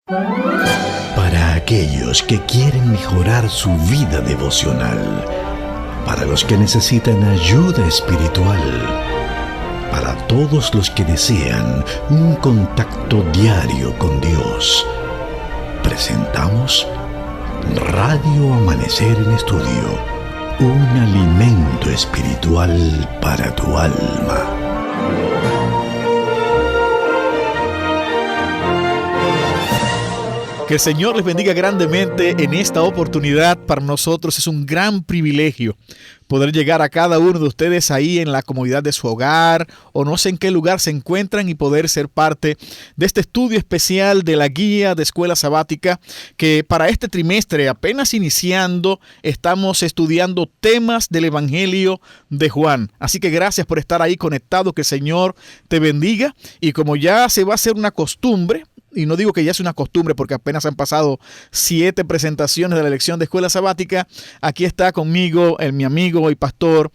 Para aquellos que quieren mejorar su vida devocional, para los que necesitan ayuda espiritual, para todos los que desean un contacto diario con Dios, presentamos Radio Amanecer en Estudio, un alimento espiritual para tu alma. Que el Señor les bendiga grandemente en esta oportunidad. Para nosotros es un gran privilegio poder llegar a cada uno de ustedes ahí en la comodidad de su hogar o no sé en qué lugar se encuentran y poder ser parte de este estudio especial de la guía de escuela sabática que para este trimestre apenas iniciando estamos estudiando temas del Evangelio de Juan. Así que gracias por estar ahí conectado, que el Señor te bendiga y como ya se va a hacer una costumbre, y no digo que ya es una costumbre porque apenas han pasado 7 presentaciones de la lección de escuela sabática. Aquí está conmigo mi amigo y pastor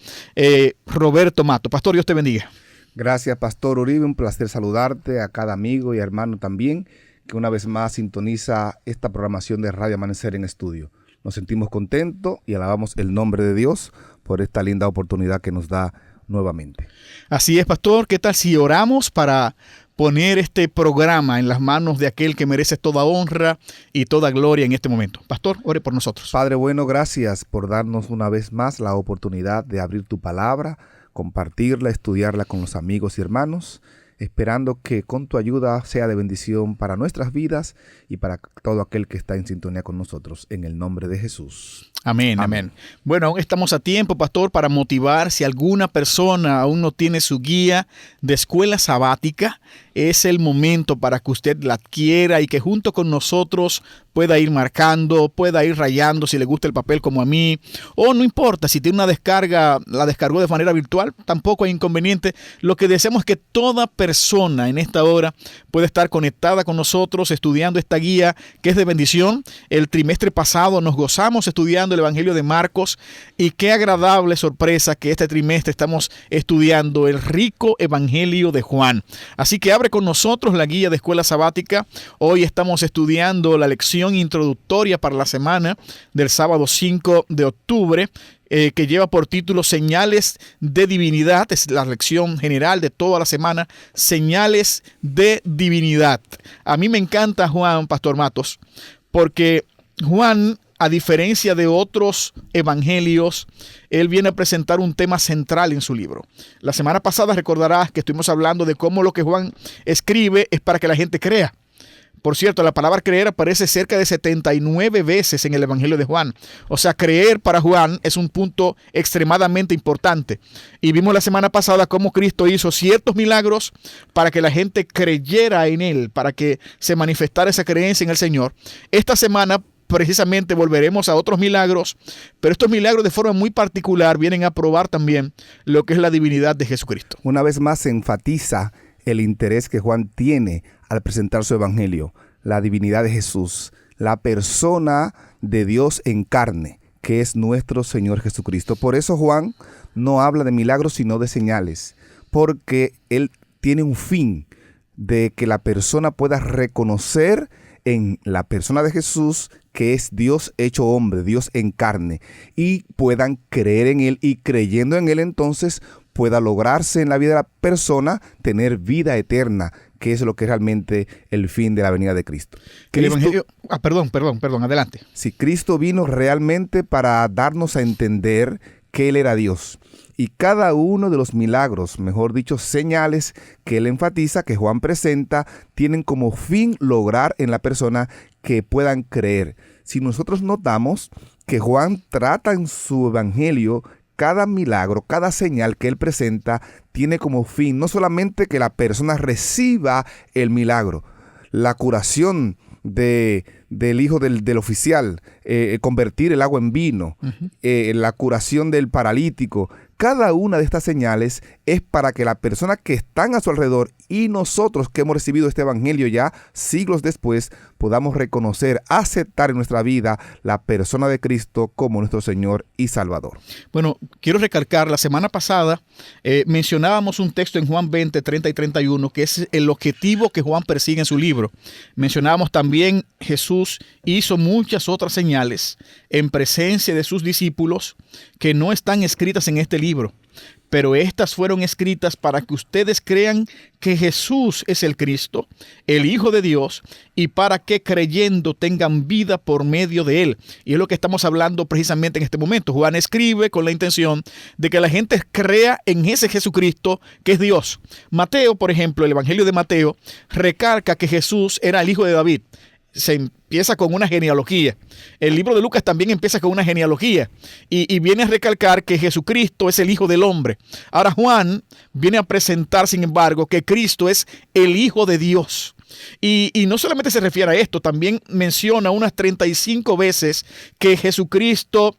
Roberto Mato. Pastor, Dios te bendiga. Gracias, Pastor Uribe. Un placer saludarte a cada amigo y hermano también que una vez más sintoniza esta programación de Radio Amanecer en Estudio. Nos sentimos contentos y alabamos el nombre de Dios por esta linda oportunidad que nos da nuevamente. Así es, pastor. ¿Qué tal si oramos para poner este programa en las manos de aquel que merece toda honra y toda gloria en este momento? Pastor, ore por nosotros. Padre bueno, gracias por darnos una vez más la oportunidad de abrir tu palabra, compartirla, estudiarla con los amigos y hermanos, esperando que con tu ayuda sea de bendición para nuestras vidas y para todo aquel que está en sintonía con nosotros, en el nombre de Jesús. Amén, amén. Bueno, aún estamos a tiempo, pastor, para motivar. Si alguna persona aún no tiene su guía de escuela sabática, es el momento para que usted la adquiera y que junto con nosotros pueda ir marcando, pueda ir rayando si le gusta el papel como a mí, o no importa, si tiene una descarga, la descargó de manera virtual, tampoco hay inconveniente. Lo que deseamos es que toda persona en esta hora pueda estar conectada con nosotros, estudiando esta guía que es de bendición. El trimestre pasado nos gozamos estudiando el Evangelio de Marcos y qué agradable sorpresa que este trimestre estamos estudiando el rico Evangelio de Juan. Así que abre con nosotros la guía de escuela sabática. Hoy estamos estudiando la lección introductoria para la semana del sábado 5 de octubre, que lleva por título Señales de Divinidad. Es la lección general de toda la semana, Señales de Divinidad. A mí me encanta Juan, Pastor Matos, porque Juan, a diferencia de otros evangelios, él viene a presentar un tema central en su libro. La semana pasada recordarás que estuvimos hablando de cómo lo que Juan escribe es para que la gente crea. Por cierto, la palabra creer aparece cerca de 79 veces en el Evangelio de Juan. O sea, creer para Juan es un punto extremadamente importante. Y vimos la semana pasada cómo Cristo hizo ciertos milagros para que la gente creyera en Él, para que se manifestara esa creencia en el Señor. Esta semana precisamente volveremos a otros milagros, pero estos milagros de forma muy particular vienen a probar también lo que es la divinidad de Jesucristo. Una vez más se enfatiza el interés que Juan tiene al presentar su evangelio, la divinidad de Jesús, la persona de Dios en carne, que es nuestro Señor Jesucristo. Por eso Juan no habla de milagros, sino de señales, porque él tiene un fin de que la persona pueda reconocer en la persona de Jesús que es Dios hecho hombre, Dios en carne, y puedan creer en Él, y creyendo en Él entonces pueda lograrse en la vida de la persona tener vida eterna, que es lo que es realmente el fin de la venida de Cristo. El Evangelio, perdón, adelante. Sí, Cristo vino realmente para darnos a entender que Él era Dios. Y cada uno de los milagros, mejor dicho, señales que él enfatiza, que Juan presenta, tienen como fin lograr en la persona que puedan creer. Si nosotros notamos que Juan trata en su evangelio cada milagro, cada señal que él presenta, tiene como fin no solamente que la persona reciba el milagro, la curación del hijo del oficial, convertir el agua en vino, la curación del paralítico, cada una de estas señales es para que la persona que están a su alrededor y nosotros que hemos recibido este evangelio ya siglos después podamos reconocer, aceptar en nuestra vida la persona de Cristo como nuestro Señor y Salvador. Bueno, quiero recalcar, la semana pasada mencionábamos un texto en Juan 20, 30 y 31, que es el objetivo que Juan persigue en su libro. Mencionábamos también Jesús hizo muchas otras señales en presencia de sus discípulos que no están escritas en este libro, pero estas fueron escritas para que ustedes crean que Jesús es el Cristo, el Hijo de Dios, y para que creyendo tengan vida por medio de Él. Y es lo que estamos hablando precisamente en este momento. Juan escribe con la intención de que la gente crea en ese Jesucristo que es Dios. Mateo, por ejemplo, el Evangelio de Mateo, recalca que Jesús era el hijo de David. Se empieza con una genealogía. El libro de Lucas también empieza con una genealogía y viene a recalcar que Jesucristo es el Hijo del Hombre. Ahora Juan viene a presentar, sin embargo, que Cristo es el Hijo de Dios. Y no solamente se refiere a esto, también menciona unas 35 veces que Jesucristo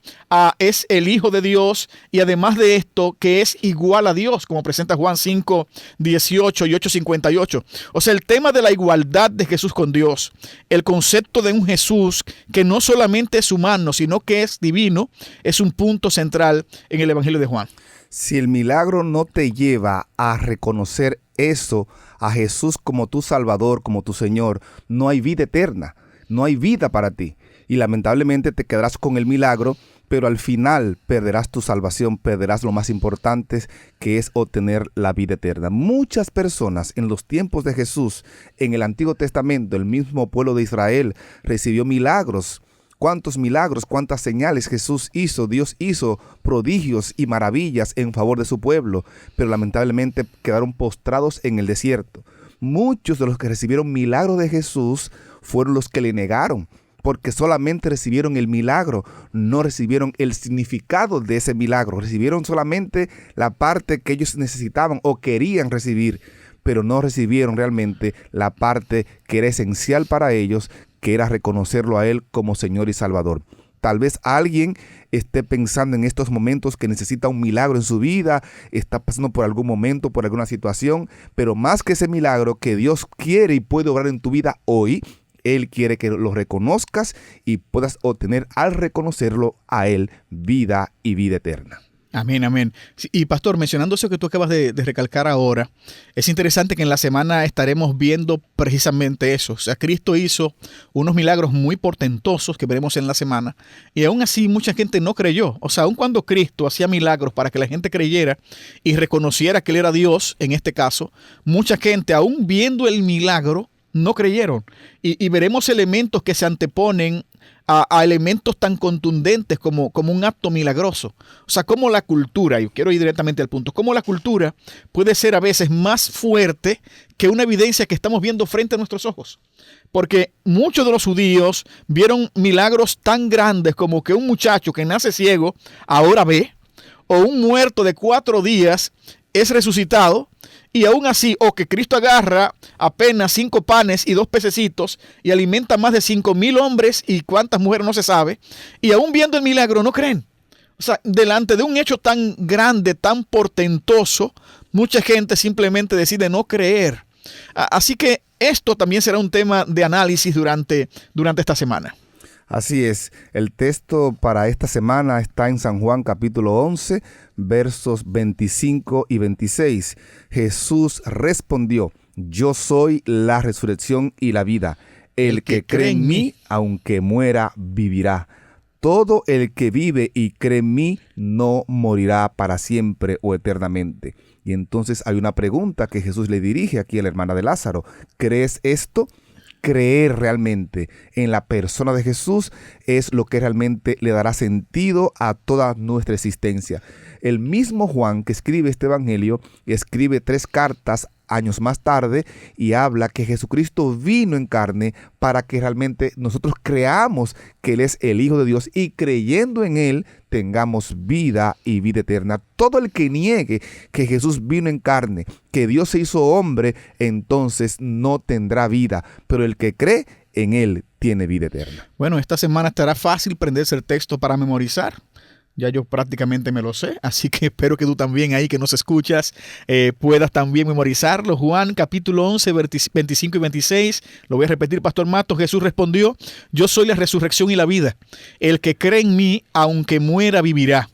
es el Hijo de Dios y además de esto que es igual a Dios, como presenta Juan 5, 18 y 8, 58. O sea, el tema de la igualdad de Jesús con Dios, el concepto de un Jesús que no solamente es humano, sino que es divino, es un punto central en el Evangelio de Juan. Si el milagro no te lleva a reconocer eso, a Jesús como tu Salvador, como tu Señor, no hay vida eterna, no hay vida para ti. Y lamentablemente te quedarás con el milagro, pero al final perderás tu salvación, perderás lo más importante, que es obtener la vida eterna. Muchas personas en los tiempos de Jesús, en el Antiguo Testamento, el mismo pueblo de Israel recibió milagros. ¿Cuántos milagros, cuántas señales Jesús hizo? Dios hizo prodigios y maravillas en favor de su pueblo, pero lamentablemente quedaron postrados en el desierto. Muchos de los que recibieron milagros de Jesús fueron los que le negaron, porque solamente recibieron el milagro, no recibieron el significado de ese milagro, recibieron solamente la parte que ellos necesitaban o querían recibir, pero no recibieron realmente la parte que era esencial para ellos, que era reconocerlo a Él como Señor y Salvador. Tal vez alguien esté pensando en estos momentos que necesita un milagro en su vida, está pasando por algún momento, por alguna situación, pero más que ese milagro que Dios quiere y puede obrar en tu vida hoy, Él quiere que lo reconozcas y puedas obtener al reconocerlo a Él vida y vida eterna. Amén, amén. Y pastor, mencionando eso que tú acabas de recalcar ahora, es interesante que en la semana estaremos viendo precisamente eso. O sea, Cristo hizo unos milagros muy portentosos que veremos en la semana y aún así mucha gente no creyó. O sea, aun cuando Cristo hacía milagros para que la gente creyera y reconociera que Él era Dios, en este caso, mucha gente aún viendo el milagro no creyeron. Y veremos elementos que se anteponen a elementos tan contundentes como un acto milagroso. O sea, como la cultura, y quiero ir directamente al punto, como la cultura puede ser a veces más fuerte que una evidencia que estamos viendo frente a nuestros ojos. Porque muchos de los judíos vieron milagros tan grandes como que un muchacho que nace ciego ahora ve, o un muerto de 4 días es resucitado, y aún así, o que Cristo agarra apenas 5 panes y 2 pececitos y alimenta más de 5,000 hombres y cuántas mujeres no se sabe, y aún viendo el milagro no creen. O sea, delante de un hecho tan grande, tan portentoso, mucha gente simplemente decide no creer. Así que esto también será un tema de análisis durante esta semana. Así es, el texto para esta semana está en San Juan capítulo 11, versos 25 y 26. Jesús respondió: yo soy la resurrección y la vida. El que cree en mí, aunque muera, vivirá. Todo el que vive y cree en mí no morirá para siempre o eternamente. Y entonces hay una pregunta que Jesús le dirige aquí a la hermana de Lázaro. ¿Crees esto? Creer realmente en la persona de Jesús es lo que realmente le dará sentido a toda nuestra existencia. El mismo Juan que escribe este evangelio escribe 3 cartas años más tarde y habla que Jesucristo vino en carne para que realmente nosotros creamos que Él es el Hijo de Dios y creyendo en Él tengamos vida y vida eterna. Todo el que niegue que Jesús vino en carne, que Dios se hizo hombre, entonces no tendrá vida, pero el que cree en Él tiene vida eterna. Bueno, esta semana estará fácil prenderse el texto para memorizar. Ya yo prácticamente me lo sé, así que espero que tú también ahí que nos escuchas puedas también memorizarlo. Juan capítulo 11, 25 y 26. Lo voy a repetir, Pastor Mato. Jesús respondió: yo soy la resurrección y la vida. El que cree en mí, aunque muera, vivirá.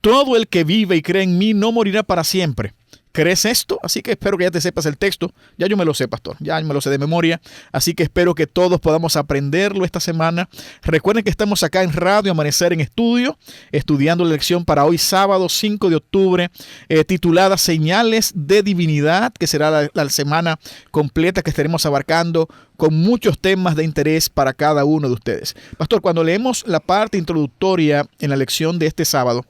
Todo el que vive y cree en mí no morirá para siempre. ¿Crees esto? Así que espero que ya te sepas el texto. Ya yo me lo sé, pastor. Ya me lo sé de memoria. Así que espero que todos podamos aprenderlo esta semana. Recuerden que estamos acá en Radio Amanecer en Estudio, estudiando la lección para hoy sábado 5 de octubre, titulada Señales de Divinidad, que será la semana completa que estaremos abarcando con muchos temas de interés para cada uno de ustedes. Pastor, cuando leemos la parte introductoria en la lección de este sábado,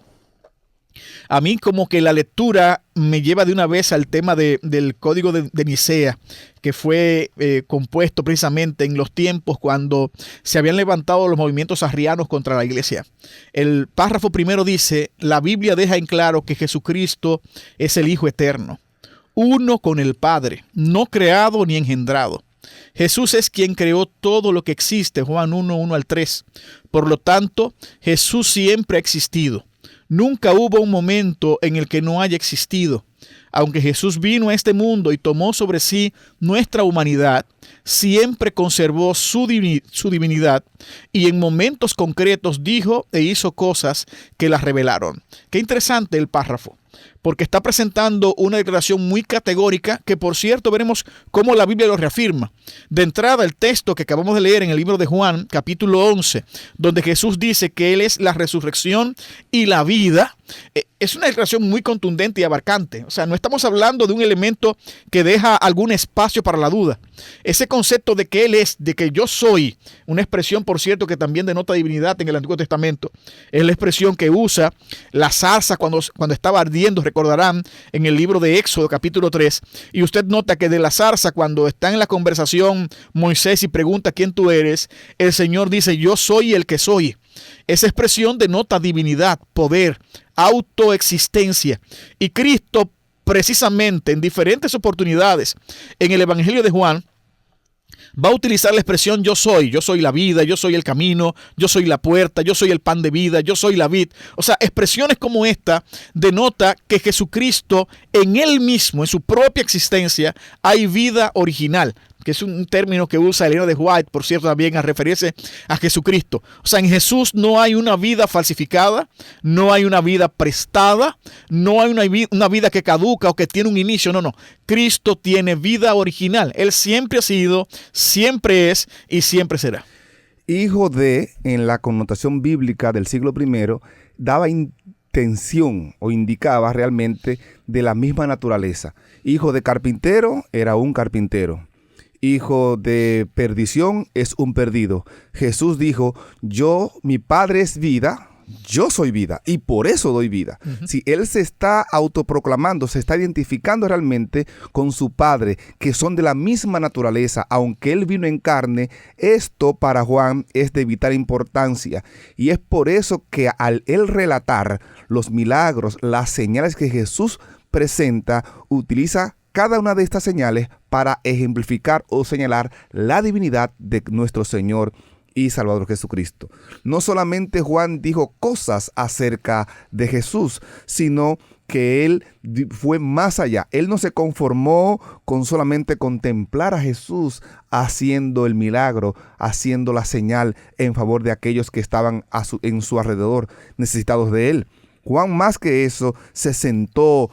a mí como que la lectura me lleva de una vez al tema del Código de Nicea, que fue compuesto precisamente en los tiempos cuando se habían levantado los movimientos arrianos contra la iglesia. El párrafo primero dice: la Biblia deja en claro que Jesucristo es el Hijo eterno, uno con el Padre, no creado ni engendrado. Jesús es quien creó todo lo que existe, Juan 1, 1 al 3. Por lo tanto, Jesús siempre ha existido. Nunca hubo un momento en el que no haya existido. Aunque Jesús vino a este mundo y tomó sobre sí nuestra humanidad, siempre conservó su divinidad y en momentos concretos dijo e hizo cosas que las revelaron. Qué interesante el párrafo, porque está presentando una declaración muy categórica que, por cierto, veremos cómo la Biblia lo reafirma. De entrada, el texto que acabamos de leer en el libro de Juan, capítulo 11, donde Jesús dice que Él es la resurrección y la vida, es una declaración muy contundente y abarcante. O sea, no estamos hablando de un elemento que deja algún espacio para la duda. Ese concepto de que Él es, de que yo soy, una expresión, por cierto, que también denota divinidad en el Antiguo Testamento, es la expresión que usa la zarza cuando estaba ardiendo, recordarán, en el libro de Éxodo, capítulo 3. Y usted nota que de la zarza, cuando está en la conversación Moisés y pregunta quién tú eres, el Señor dice: yo soy el que soy. Esa expresión denota divinidad, poder, autoexistencia. Y Cristo, precisamente en diferentes oportunidades en el Evangelio de Juan, va a utilizar la expresión yo soy la vida, yo soy el camino, yo soy la puerta, yo soy el pan de vida, yo soy la vid. O sea, expresiones como esta denota que Jesucristo en Él mismo, en su propia existencia, hay vida original, que es un término que usa Elena de White, por cierto, también a referirse a Jesucristo. O sea, en Jesús no hay una vida falsificada, no hay una vida prestada, no hay una vida que caduca o que tiene un inicio, no. Cristo tiene vida original. Él siempre ha sido, siempre es y siempre será. Hijo de, en la connotación bíblica del siglo I, daba intención o indicaba realmente de la misma naturaleza. Hijo de carpintero, era un carpintero. Hijo de perdición, es un perdido. Jesús dijo: mi Padre es vida, yo soy vida y por eso doy vida. Si Él se está autoproclamando, se está identificando realmente con su Padre, que son de la misma naturaleza, aunque Él vino en carne, esto para Juan es de vital importancia. Y es por eso que al Él relatar los milagros, las señales que Jesús presenta, utiliza cada una de estas señales para ejemplificar o señalar la divinidad de nuestro Señor y Salvador Jesucristo. No solamente Juan dijo cosas acerca de Jesús, sino que él fue más allá. Él no se conformó con solamente contemplar a Jesús haciendo el milagro, haciendo la señal en favor de aquellos que estaban en su alrededor, necesitados de él. Juan, más que eso, se sintió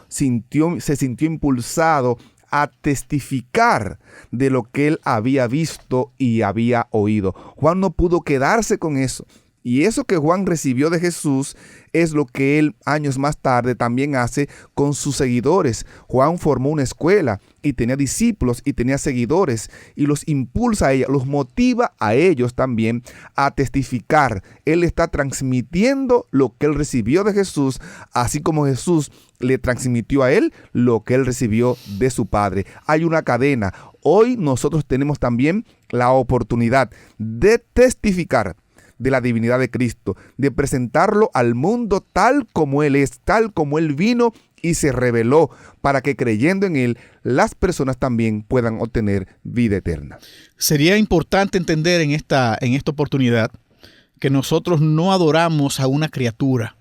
impulsado a testificar de lo que él había visto y había oído. Juan no pudo quedarse con eso. Y eso que Juan recibió de Jesús es lo que él años más tarde también hace con sus seguidores. Juan formó una escuela y tenía discípulos y tenía seguidores y los impulsa a ellos, los motiva a ellos también a testificar. Él está transmitiendo lo que él recibió de Jesús, así como Jesús le transmitió a él lo que él recibió de su Padre. Hay una cadena. Hoy nosotros tenemos también la oportunidad de testificar de la divinidad de Cristo, de presentarlo al mundo tal como Él es, tal como Él vino y se reveló, para que creyendo en Él, las personas también puedan obtener vida eterna. Sería importante entender en esta oportunidad que nosotros no adoramos a una criatura.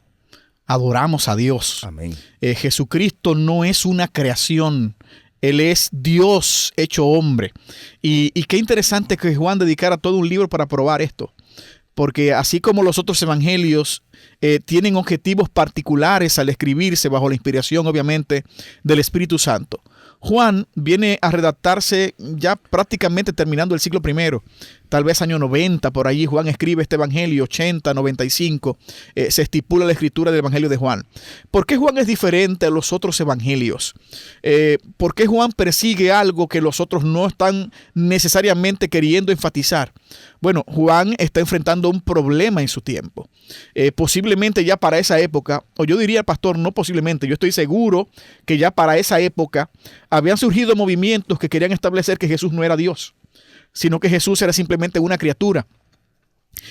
adoramos a Dios. Amén. Jesucristo no es una creación. Él es Dios hecho hombre. Y qué interesante que Juan dedicara todo un libro para probar esto. Porque así como los otros evangelios tienen objetivos particulares al escribirse bajo la inspiración, obviamente, del Espíritu Santo, Juan viene a redactarse ya prácticamente terminando el siglo I, tal vez año 90, por allí Juan escribe este evangelio, 80, 95, se estipula la escritura del evangelio de Juan. ¿Por qué Juan es diferente a los otros evangelios? ¿Por qué Juan persigue algo que los otros no están necesariamente queriendo enfatizar? Bueno, Juan está enfrentando un problema en su tiempo. Posiblemente ya para esa época, o yo diría, pastor, no posiblemente, yo estoy seguro que ya para esa época habían surgido movimientos que querían establecer que Jesús no era Dios, sino que Jesús era simplemente una criatura.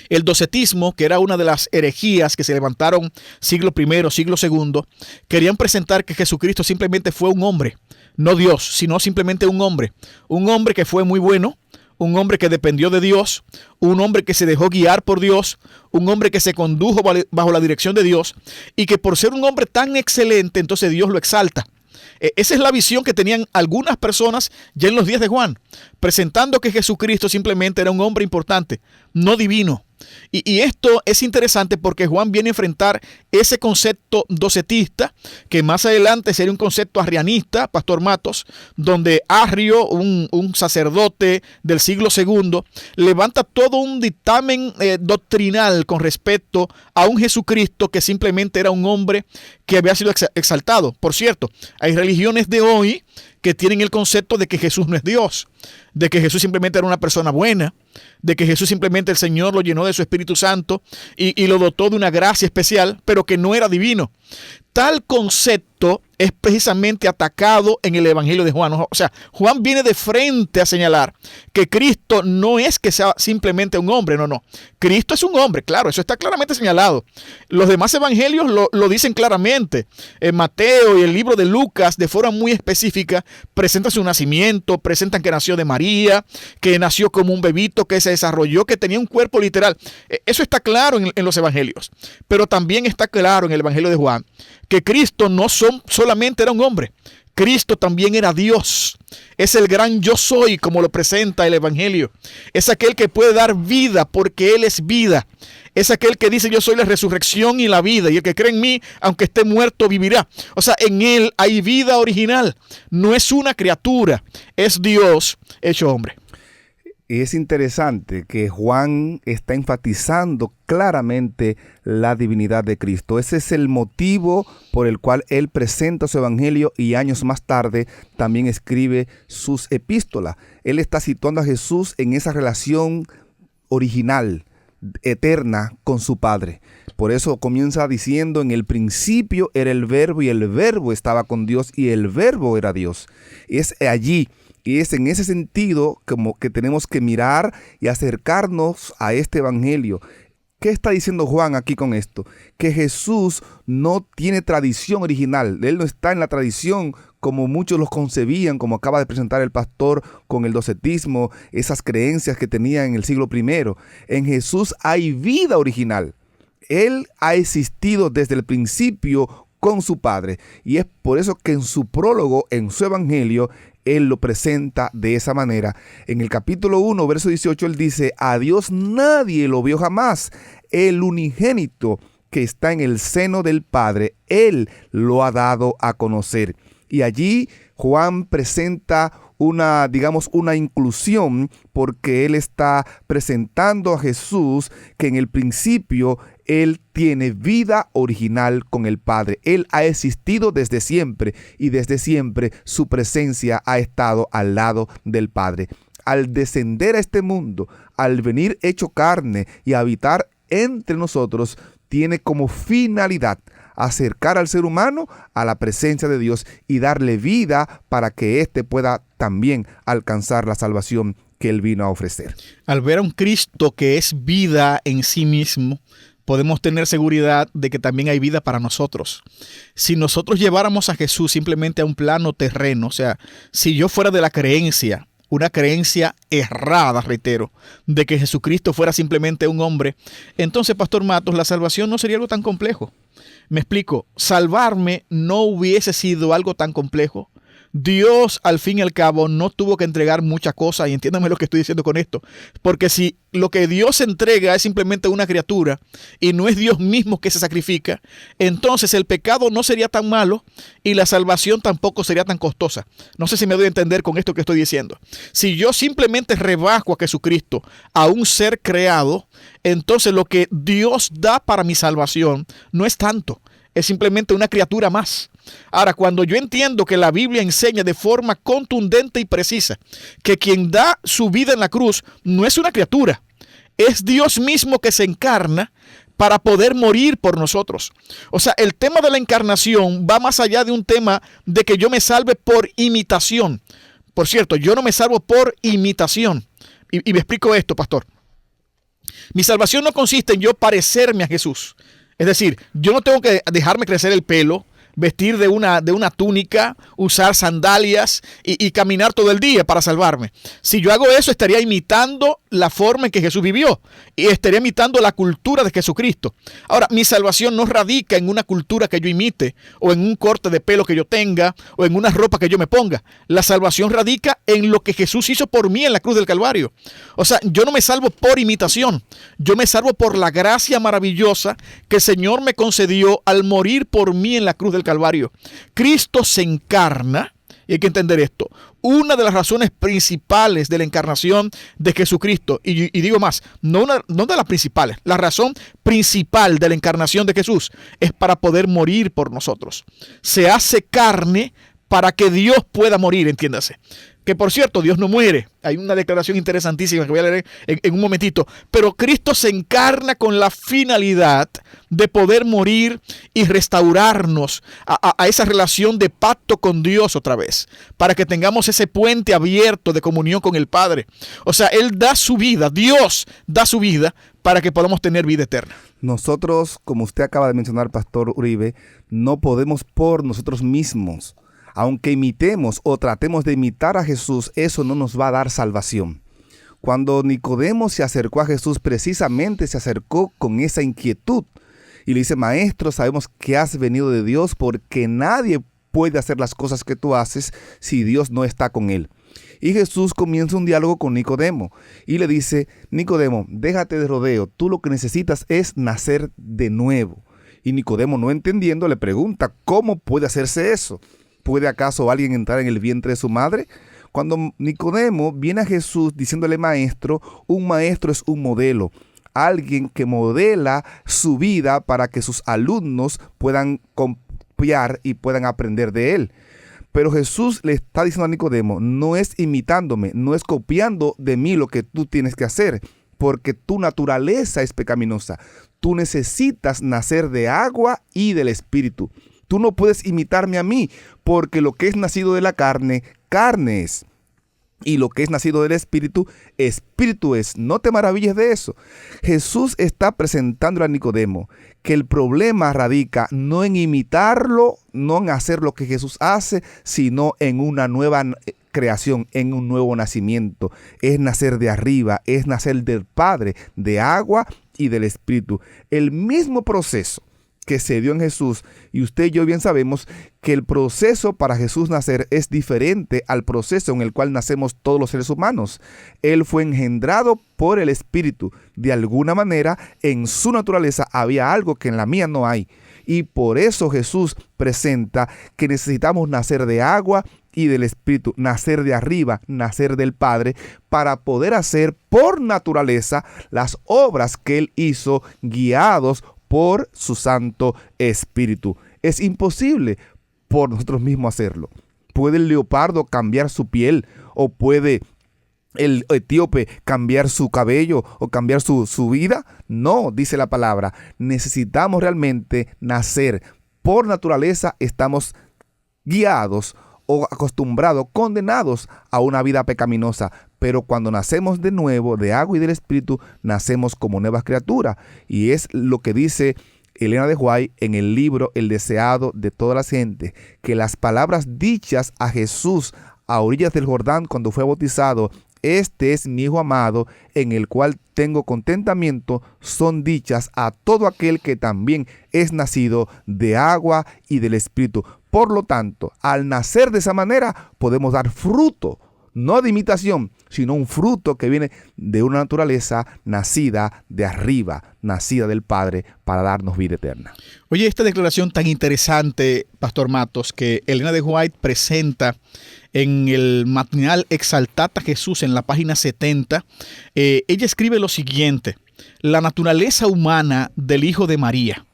El docetismo, que era una de las herejías que se levantaron siglo I, siglo II, querían presentar que Jesucristo simplemente fue un hombre, no Dios, sino simplemente un hombre que fue muy bueno, un hombre que dependió de Dios, un hombre que se dejó guiar por Dios, un hombre que se condujo bajo la dirección de Dios y que por ser un hombre tan excelente, entonces Dios lo exalta. Esa es la visión que tenían algunas personas ya en los días de Juan, presentando que Jesucristo simplemente era un hombre importante, no divino. Y esto es interesante porque Juan viene a enfrentar ese concepto docetista, que más adelante sería un concepto arrianista, Pastor Matos, donde Arrio, un sacerdote del siglo II, levanta todo un dictamen doctrinal con respecto a un Jesucristo que simplemente era un hombre que había sido exaltado. Por cierto, hay religiones de hoy que tienen el concepto de que Jesús no es Dios, de que Jesús simplemente era una persona buena, de que Jesús simplemente el Señor lo llenó de su Espíritu Santo y lo dotó de una gracia especial, pero que no era divino. Tal concepto es precisamente atacado en el Evangelio de Juan. O sea, Juan viene de frente a señalar que Cristo no es que sea simplemente un hombre, no. Cristo es un hombre, claro, eso está claramente señalado. Los demás evangelios lo dicen claramente. En Mateo y el libro de Lucas, de forma muy específica, presentan su nacimiento, presentan que nació de María, que nació como un bebito, que se desarrolló, que tenía un cuerpo literal. Eso está claro en los evangelios. Pero también está claro en el Evangelio de Juan que Cristo no solamente era un hombre, Cristo también era Dios. Es el gran yo soy, como lo presenta el Evangelio. Es aquel que puede dar vida porque Él es vida. Es aquel que dice yo soy la resurrección y la vida, y el que cree en mí, aunque esté muerto, vivirá. O sea, en Él hay vida original. No es una criatura, es Dios hecho hombre. Y es interesante que Juan está enfatizando claramente la divinidad de Cristo. Ese es el motivo por el cual él presenta su evangelio y años más tarde también escribe sus epístolas. Él está situando a Jesús en esa relación original, eterna con su Padre. Por eso comienza diciendo: en el principio era el verbo y el verbo estaba con Dios y el verbo era Dios. Es allí. Y es en ese sentido como que tenemos que mirar y acercarnos a este evangelio. ¿Qué está diciendo Juan aquí con esto? Que Jesús no tiene tradición original. Él no está en la tradición como muchos los concebían, como acaba de presentar el pastor con el docetismo, esas creencias que tenía en el siglo I. En Jesús hay vida original. Él ha existido desde el principio con su Padre. Y es por eso que en su prólogo, en su evangelio, él lo presenta de esa manera. En el capítulo 1, verso 18, él dice: a Dios nadie lo vio jamás. El unigénito que está en el seno del Padre, Él lo ha dado a conocer. Y allí Juan presenta una inclusión, porque él está presentando a Jesús que en el principio Él tiene vida original con el Padre. Él ha existido desde siempre y desde siempre su presencia ha estado al lado del Padre. Al descender a este mundo, al venir hecho carne y habitar entre nosotros, tiene como finalidad acercar al ser humano a la presencia de Dios y darle vida para que éste pueda también alcanzar la salvación que Él vino a ofrecer. Al ver a un Cristo que es vida en sí mismo, podemos tener seguridad de que también hay vida para nosotros. Si nosotros lleváramos a Jesús simplemente a un plano terreno, o sea, si yo fuera de la creencia una creencia errada, reitero, de que Jesucristo fuera simplemente un hombre, entonces, Pastor Matos, la salvación no sería algo tan complejo. Me explico, salvarme no hubiese sido algo tan complejo. Dios, al fin y al cabo, no tuvo que entregar muchas cosas, y entiéndame lo que estoy diciendo con esto, porque si lo que Dios entrega es simplemente una criatura y no es Dios mismo que se sacrifica, entonces el pecado no sería tan malo y la salvación tampoco sería tan costosa. No sé si me doy a entender con esto que estoy diciendo. Si yo simplemente rebajo a Jesucristo, a un ser creado, entonces lo que Dios da para mi salvación no es tanto, es simplemente una criatura más. Ahora, cuando yo entiendo que la Biblia enseña de forma contundente y precisa que quien da su vida en la cruz no es una criatura, es Dios mismo que se encarna para poder morir por nosotros. O sea, el tema de la encarnación va más allá de un tema de que yo me salve por imitación. Por cierto, yo no me salvo por imitación. Y me explico esto, pastor. Mi salvación no consiste en yo parecerme a Jesús. Es decir, yo no tengo que dejarme crecer el pelo, vestir de una túnica, usar sandalias y caminar todo el día para salvarme. Si yo hago eso, estaría imitando la forma en que Jesús vivió y estaría imitando la cultura de Jesucristo. Ahora, mi salvación no radica en una cultura que yo imite o en un corte de pelo que yo tenga o en una ropa que yo me ponga. La salvación radica en lo que Jesús hizo por mí en la cruz del Calvario. O sea, yo no me salvo por imitación, yo me salvo por la gracia maravillosa que el Señor me concedió al morir por mí en la cruz del Calvario. Cristo se encarna, y hay que entender esto. Una de las razones principales de la encarnación de Jesucristo, y digo más, no de las principales, la razón principal de la encarnación de Jesús es para poder morir por nosotros. Se hace carne para que Dios pueda morir, entiéndase. Que por cierto, Dios no muere. Hay una declaración interesantísima que voy a leer en un momentito. Pero Cristo se encarna con la finalidad de poder morir y restaurarnos a esa relación de pacto con Dios otra vez. Para que tengamos ese puente abierto de comunión con el Padre. O sea, Él da su vida, Dios da su vida para que podamos tener vida eterna. Nosotros, como usted acaba de mencionar, Pastor Uribe, no podemos por nosotros mismos. Aunque imitemos o tratemos de imitar a Jesús, eso no nos va a dar salvación. Cuando Nicodemo se acercó a Jesús, precisamente se acercó con esa inquietud. Y le dice, Maestro, sabemos que has venido de Dios porque nadie puede hacer las cosas que tú haces si Dios no está con él. Y Jesús comienza un diálogo con Nicodemo y le dice, Nicodemo, déjate de rodeo, tú lo que necesitas es nacer de nuevo. Y Nicodemo, no entendiendo, le pregunta, ¿cómo puede hacerse eso? ¿Puede acaso alguien entrar en el vientre de su madre? Cuando Nicodemo viene a Jesús diciéndole maestro, un maestro es un modelo, alguien que modela su vida para que sus alumnos puedan copiar y puedan aprender de él. Pero Jesús le está diciendo a Nicodemo, no es imitándome, no es copiando de mí lo que tú tienes que hacer, porque tu naturaleza es pecaminosa. Tú necesitas nacer de agua y del Espíritu. Tú no puedes imitarme a mí, porque lo que es nacido de la carne, carne es. Y lo que es nacido del Espíritu, Espíritu es. No te maravilles de eso. Jesús está presentándole a Nicodemo que el problema radica no en imitarlo, no en hacer lo que Jesús hace, sino en una nueva creación, en un nuevo nacimiento. Es nacer de arriba, es nacer del Padre, de agua y del Espíritu. El mismo proceso que se dio en Jesús, y usted y yo bien sabemos que el proceso para Jesús nacer es diferente al proceso en el cual nacemos todos los seres humanos. Él fue engendrado por el Espíritu. De alguna manera, en su naturaleza había algo que en la mía no hay. Y por eso Jesús presenta que necesitamos nacer de agua y del Espíritu, nacer de arriba, nacer del Padre, para poder hacer por naturaleza las obras que Él hizo, guiados por su Santo Espíritu. Es imposible por nosotros mismos hacerlo. ¿Puede el leopardo cambiar su piel? ¿O puede el etíope cambiar su cabello o cambiar su vida? No, dice la palabra. Necesitamos realmente nacer. Por naturaleza estamos guiados o acostumbrados, condenados a una vida pecaminosa. Pero cuando nacemos de nuevo, de agua y del Espíritu, nacemos como nuevas criaturas. Y es lo que dice Elena de White en el libro El deseado de todas las gentes, que las palabras dichas a Jesús a orillas del Jordán cuando fue bautizado: este es mi Hijo amado, en el cual tengo contentamiento, son dichas a todo aquel que también es nacido de agua y del Espíritu. Por lo tanto, al nacer de esa manera, podemos dar fruto, no de imitación, sino un fruto que viene de una naturaleza nacida de arriba, nacida del Padre, para darnos vida eterna. Oye, esta declaración tan interesante, Pastor Matos, que Elena de White presenta en el matinal Exaltata Jesús en la página 70, ella escribe lo siguiente: la naturaleza humana del Hijo de María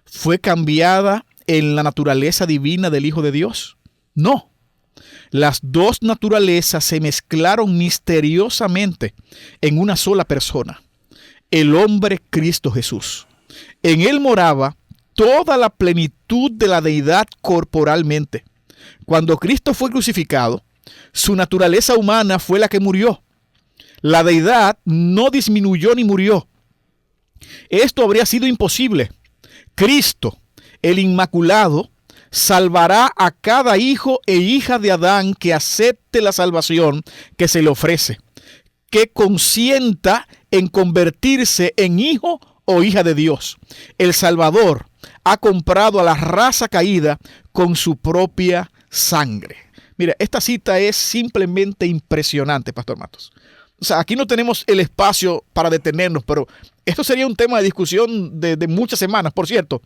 fue cambiada en la naturaleza divina del Hijo de Dios. No. Las dos naturalezas se mezclaron misteriosamente en una sola persona, el hombre Cristo Jesús. En él moraba toda la plenitud de la deidad corporalmente. Cuando Cristo fue crucificado, su naturaleza humana fue la que murió. La deidad no disminuyó ni murió. Esto habría sido imposible. Cristo, el Inmaculado, salvará a cada hijo e hija de Adán que acepte la salvación que se le ofrece, que consienta en convertirse en hijo o hija de Dios. El Salvador ha comprado a la raza caída con su propia sangre. Mira, esta cita es simplemente impresionante, Pastor Matos. O sea, aquí no tenemos el espacio para detenernos, pero esto sería un tema de discusión de muchas semanas. Por cierto,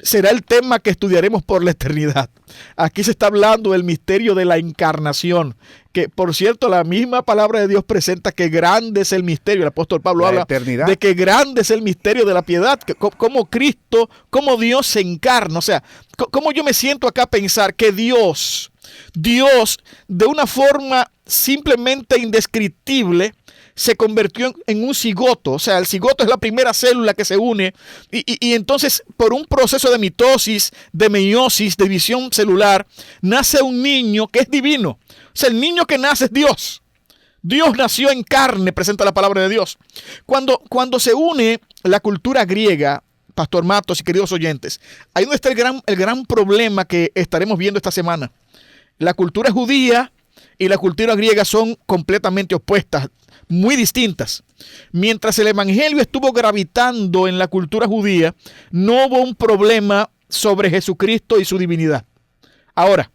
será el tema que estudiaremos por la eternidad. Aquí se está hablando del misterio de la encarnación, que por cierto la misma palabra de Dios presenta que grande es el misterio. El apóstol Pablo habla de que grande es el misterio de la piedad, que como Cristo, como Dios se encarna. O sea, como yo me siento acá a pensar que Dios de una forma simplemente indescriptible se convirtió en un cigoto. O sea, el cigoto es la primera célula que se une y entonces por un proceso de mitosis, de meiosis, de división celular, nace un niño que es divino. O sea, el niño que nace es Dios. Dios nació en carne, presenta la palabra de Dios. Cuando se une la cultura griega, Pastor Matos y queridos oyentes, ahí donde está el gran problema que estaremos viendo esta semana. La cultura judía y la cultura griega son completamente opuestas, muy distintas. Mientras el evangelio estuvo gravitando en la cultura judía, no hubo un problema sobre Jesucristo y su divinidad. Ahora,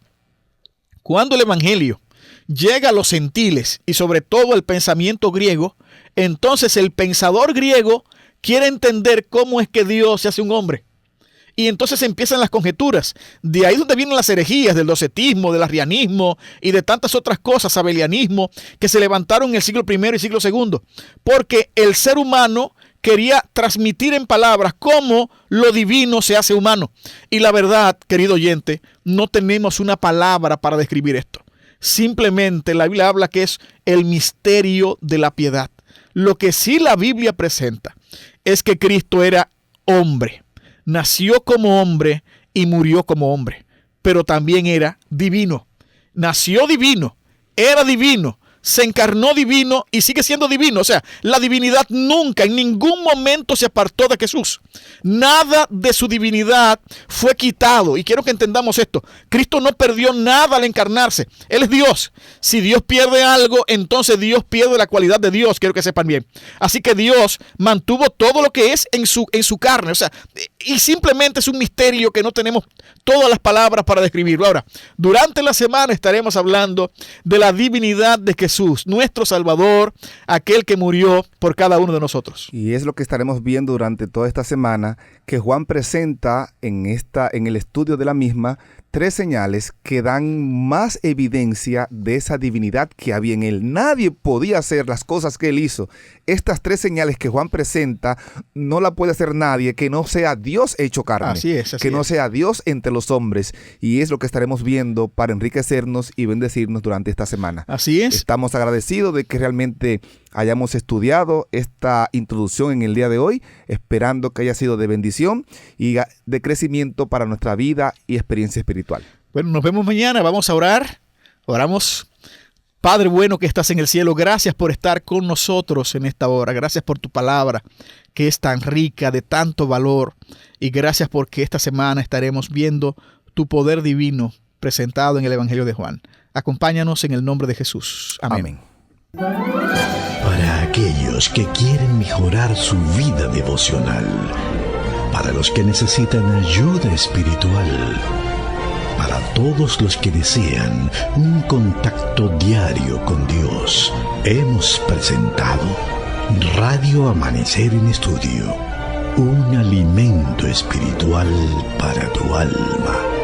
cuando el evangelio llega a los gentiles y sobre todo al pensamiento griego, entonces el pensador griego quiere entender cómo es que Dios se hace un hombre. Y entonces empiezan las conjeturas. De ahí donde vienen las herejías del docetismo, del arrianismo y de tantas otras cosas, abelianismo, que se levantaron en el siglo I y siglo II. Porque el ser humano quería transmitir en palabras cómo lo divino se hace humano. Y la verdad, querido oyente, no tenemos una palabra para describir esto. Simplemente la Biblia habla que es el misterio de la piedad. Lo que sí la Biblia presenta es que Cristo era hombre. Nació como hombre y murió como hombre, pero también era divino. Nació divino, era divino, se encarnó divino y sigue siendo divino. O sea, la divinidad nunca, en ningún momento se apartó de Jesús. Nada de su divinidad fue quitado. Y quiero que entendamos esto. Cristo no perdió nada al encarnarse. Él es Dios. Si Dios pierde algo, entonces Dios pierde la cualidad de Dios. Quiero que sepan bien. Así que Dios mantuvo todo lo que es en su carne. O sea, y simplemente es un misterio que no tenemos todas las palabras para describirlo. Ahora, durante la semana estaremos hablando de la divinidad de Jesús, nuestro Salvador, aquel que murió por cada uno de nosotros. Y es lo que estaremos viendo durante toda esta semana, que Juan presenta en el estudio de la misma 3 señales que dan más evidencia de esa divinidad que había en él. Nadie podía hacer las cosas que él hizo. Estas 3 señales que Juan presenta no la puede hacer nadie que no sea Dios hecho carne. Así es. Que no sea Dios entre los hombres. Y es lo que estaremos viendo para enriquecernos y bendecirnos durante esta semana. Así es. Estamos agradecidos de que realmente hayamos estudiado esta introducción en el día de hoy, esperando que haya sido de bendición y de crecimiento para nuestra vida y experiencia espiritual. Bueno, nos vemos mañana, vamos a orar. Oramos. Padre bueno que estás en el cielo, gracias por estar con nosotros en esta hora. Gracias por tu palabra que es tan rica, de tanto valor. Y gracias porque esta semana estaremos viendo tu poder divino presentado en el Evangelio de Juan. Acompáñanos en el nombre de Jesús. Amén. Para aquellos que quieren mejorar su vida devocional, para los que necesitan ayuda espiritual, para todos los que desean un contacto diario con Dios, hemos presentado Radio Amanecer en Estudio, un alimento espiritual para tu alma.